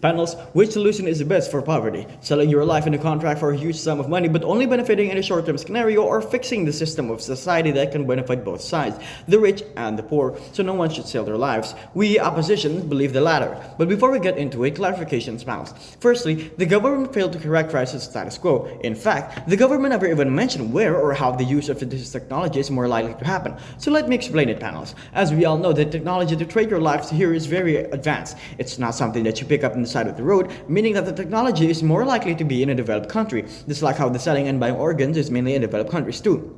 Panels, which solution is the best for poverty? Selling your life in a contract for a huge sum of money but only benefiting in a short-term scenario, or fixing the system of society that can benefit both sides, the rich and the poor, so no one should sell their lives? We opposition believe the latter. But before we get into it, clarifications panels. Firstly, the government failed to characterize the status quo. In fact, the government never even mentioned where or how the use of this technology is more likely to happen. So let me explain it, panels. As we all know, the technology to trade your lives here is very advanced. It's not something that you pick up in the side of the road, meaning that the technology is more likely to be in a developed country, just like how the selling and buying organs is mainly in developed countries too.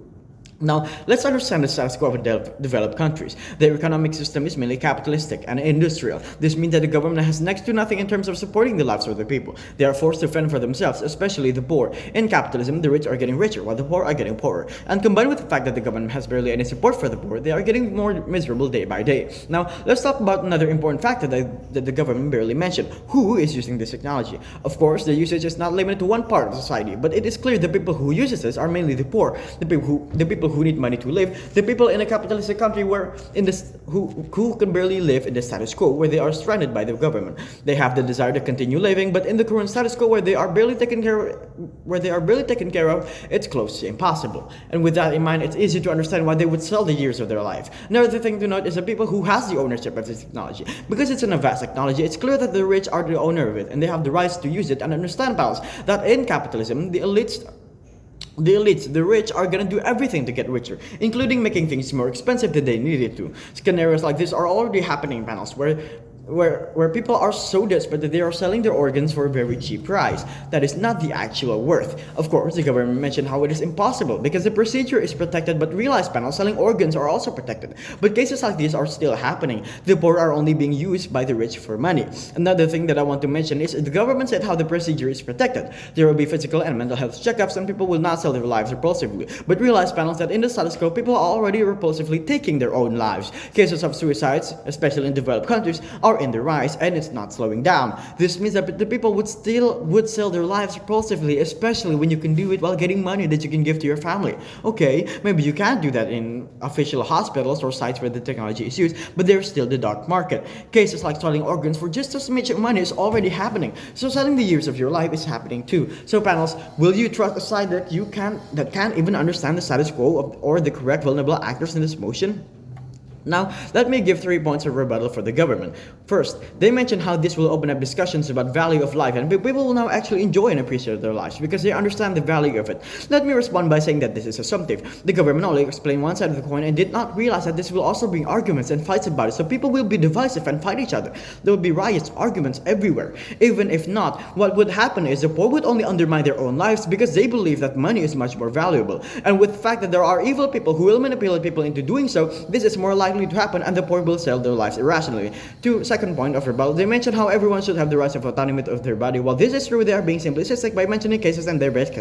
Now, let's understand the status quo of developed countries. Their economic system is mainly capitalistic and industrial. This means that the government has next to nothing in terms of supporting the lives of the people. They are forced to fend for themselves, especially the poor. In capitalism, the rich are getting richer, while the poor are getting poorer. And combined with the fact that the government has barely any support for the poor, they are getting more miserable day by day. Now, let's talk about another important factor that the government barely mentioned. Who is using this technology? Of course, the usage is not limited to one part of society, but it is clear the people who use this are mainly the poor, the people who need money to live, the people in a capitalistic country who can barely live in the status quo, where they are stranded by the government. They have the desire to continue living, but in the current status quo where they are barely taken care of, it's close to impossible. And with that in mind, it's easy to understand why they would sell the years of their life. Another thing to note is the people who has the ownership of this technology. Because it's an vast technology, it's clear that the rich are the owner of it, and they have the rights to use it. And understand, pals, that in capitalism, the elites, the rich, are gonna do everything to get richer, including making things more expensive than they needed to. Scenarios like this are already happening, panels, where people are so desperate that they are selling their organs for a very cheap price. That is not the actual worth. Of course, the government mentioned how it is impossible because the procedure is protected, but realize, panels, selling organs are also protected. But cases like these are still happening. The poor are only being used by the rich for money. Another thing that I want to mention is the government said how the procedure is protected. There will be physical and mental health checkups, and people will not sell their lives repulsively. But realize, panels, that in the status quo, people are already repulsively taking their own lives. Cases of suicides, especially in developed countries, are in the rise, and it's not slowing down. This means that the people would sell their lives repulsively, especially when you can do it while getting money that you can give to your family. Okay, maybe you can't do that in official hospitals or sites where the technology is used, but there's still the dark market. Cases like selling organs for just as much money is already happening. So selling the years of your life is happening too. So panels, will you trust a side that can't even understand the status quo or the correct vulnerable actors in this motion? Now, let me give 3 points of rebuttal for the government. First, they mentioned how this will open up discussions about value of life, and people will now actually enjoy and appreciate their lives because they understand the value of it. Let me respond by saying that this is assumptive. The government only explained one side of the coin and did not realize that this will also bring arguments and fights about it, so people will be divisive and fight each other. There will be riots, arguments everywhere. Even if not, what would happen is the poor would only undermine their own lives because they believe that money is much more valuable. And with the fact that there are evil people who will manipulate people into doing so, this is more likely to happen, and the poor will sell their lives irrationally. Second point of rebuttal, they mentioned how everyone should have the rights of autonomy of their body. While this is true, they are being simplistic by mentioning cases in their best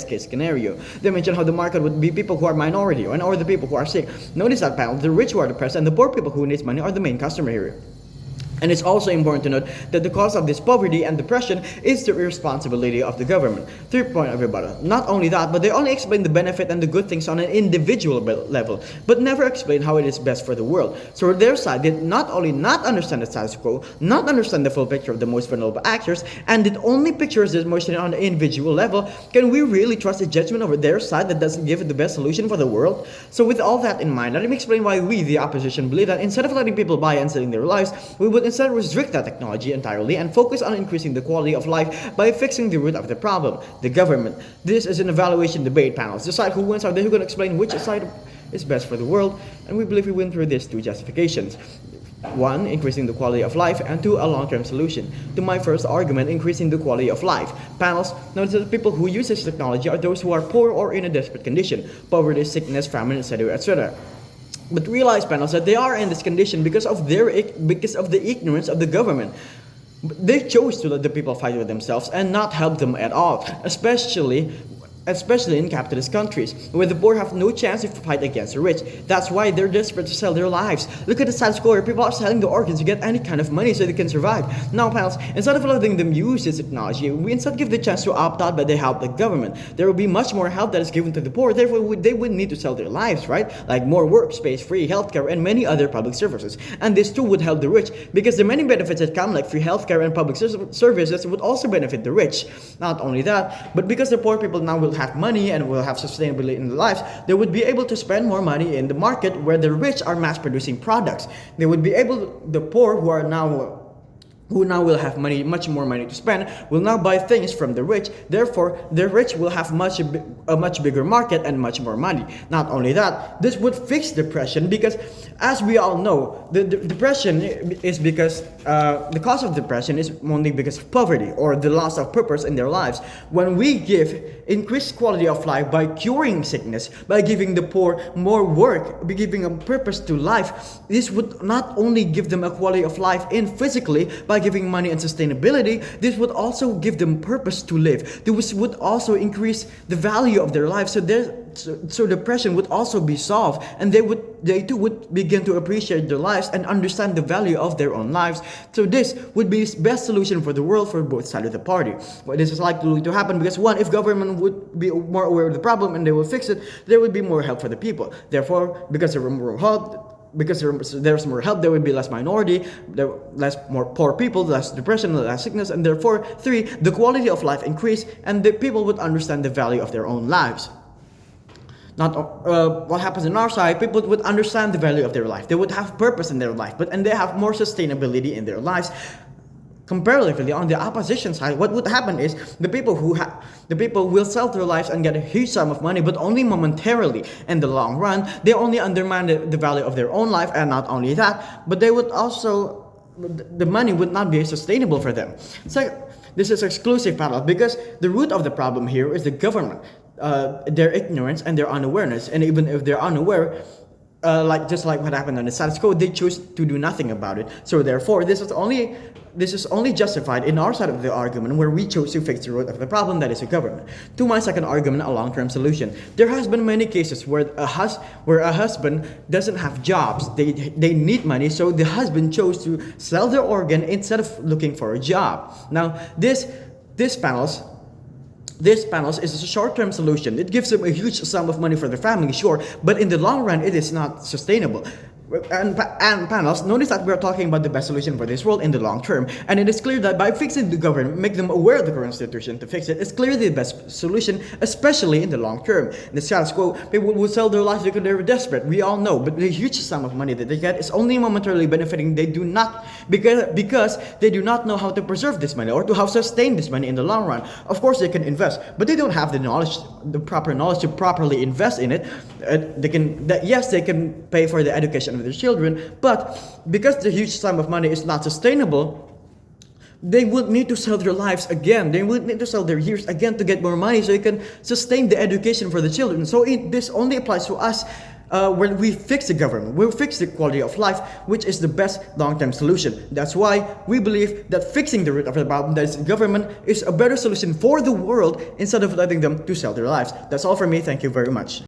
case scenario. They mentioned how the market would be people who are minority or the people who are sick. Notice that, panel, the rich who are depressed and the poor people who need money are the main customer here. And it's also important to note that the cause of this poverty and depression is the irresponsibility of the government. Third point of rebuttal. Not only that, but they only explain the benefit and the good things on an individual level, but never explain how it is best for the world. So their side did not only not understand the status quo, not understand the full picture of the most vulnerable actors, and it only pictures the emotion on an individual level. Can we really trust a judgment over their side that doesn't give the best solution for the world? So with all that in mind, let me explain why we, the opposition, believe that instead of letting people buy and selling their lives, we would instead restrict that technology entirely and focus on increasing the quality of life by fixing the root of the problem, the government. This is an evaluation debate, panels. Decide who wins are they who can explain which side is best for the world, and we believe we win through these two justifications. 1. Increasing the quality of life, and 2. A long-term solution. To my first argument, increasing the quality of life. Panels, notice that the people who use this technology are those who are poor or in a desperate condition, poverty, sickness, famine, etc., etc. But realize, panels, that they are in this condition because of the ignorance of the government. They chose to let the people fight with themselves and not help them at all, especially especially in capitalist countries, where the poor have no chance to fight against the rich. That's why they're desperate to sell their lives. Look at the status quo where people are selling their organs to get any kind of money so they can survive. Now, pals, instead of letting them use this technology, we instead give the chance to opt out by the help of the government. There will be much more help that is given to the poor, therefore they wouldn't need to sell their lives, right? Like more workspace, free healthcare, and many other public services. And this too would help the rich, because the many benefits that come like free healthcare and public services would also benefit the rich. Not only that, but because the poor people now will have money and will have sustainability in their lives, they would be able to spend more money in the market where the rich are mass producing products. They would be able, the poor who now will have money, much more money to spend, will now buy things from the rich. Therefore, the rich will have a much bigger market and much more money. Not only that, this would fix depression, because as we all know, the depression is because the cause of depression is only because of poverty or the loss of purpose in their lives. When we give increased quality of life by curing sickness, by giving the poor more work, by giving a purpose to life, this would not only give them a quality of life in physically by giving money and sustainability, this would also give them purpose to live. This would also increase the value of their life. So depression would also be solved, and they too would begin to appreciate their lives and understand the value of their own lives. So this would be the best solution for the world, for both sides of the party. But this is likely to happen because, one, if government would be more aware of the problem and they will fix it, there would be more help for the people. Therefore, because there were more help, because there's more help, there will be less minority, more poor people, less depression, less sickness, and therefore, 3, the quality of life increase, and the people would understand the value of their own lives. Not what happens in our side, people would understand the value of their life. They would have purpose in their life, and they have more sustainability in their lives. Comparatively, on the opposition side, what would happen is the people will sell their lives and get a huge sum of money, but only momentarily. In the long run, they only undermine the value of their own life, and not only that, but they would also, the money would not be sustainable for them. So this is exclusive panel, because the root of the problem here is the government, their ignorance and their unawareness. And even if they're unaware, just like what happened on the status quo, they choose to do nothing about it. So therefore, this is only justified in our side of the argument, where we chose to fix the root of the problem, that is the government. To my second argument, a long-term solution. There has been many cases where a husband doesn't have jobs. They need money, so the husband chose to sell their organ instead of looking for a job. Now, this panels is a short-term solution. It gives them a huge sum of money for their family, sure, but in the long run, it is not sustainable. And panels, notice that we're talking about the best solution for this world in the long term. And it is clear that by fixing the government, make them aware of the constitution to fix it, it's clearly the best solution, especially in the long term. In the status quo, people will sell their lives because they're desperate. We all know, but the huge sum of money that they get is only momentarily benefiting. They do not, because they do not know how to preserve this money or to how to sustain this money in the long run. Of course, they can invest, but they don't have the proper knowledge to properly invest in it. They can pay for the education of their children, but because the huge sum of money is not sustainable, they would need to sell their lives again. They would need to sell their years again to get more money so they can sustain the education for the children. So this only applies to us when we fix the government. We'll fix the quality of life, which is the best long-term solution. That's why we believe that fixing the root of the problem, that is the government, is a better solution for the world instead of letting them to sell their lives. That's all from me. Thank you very much.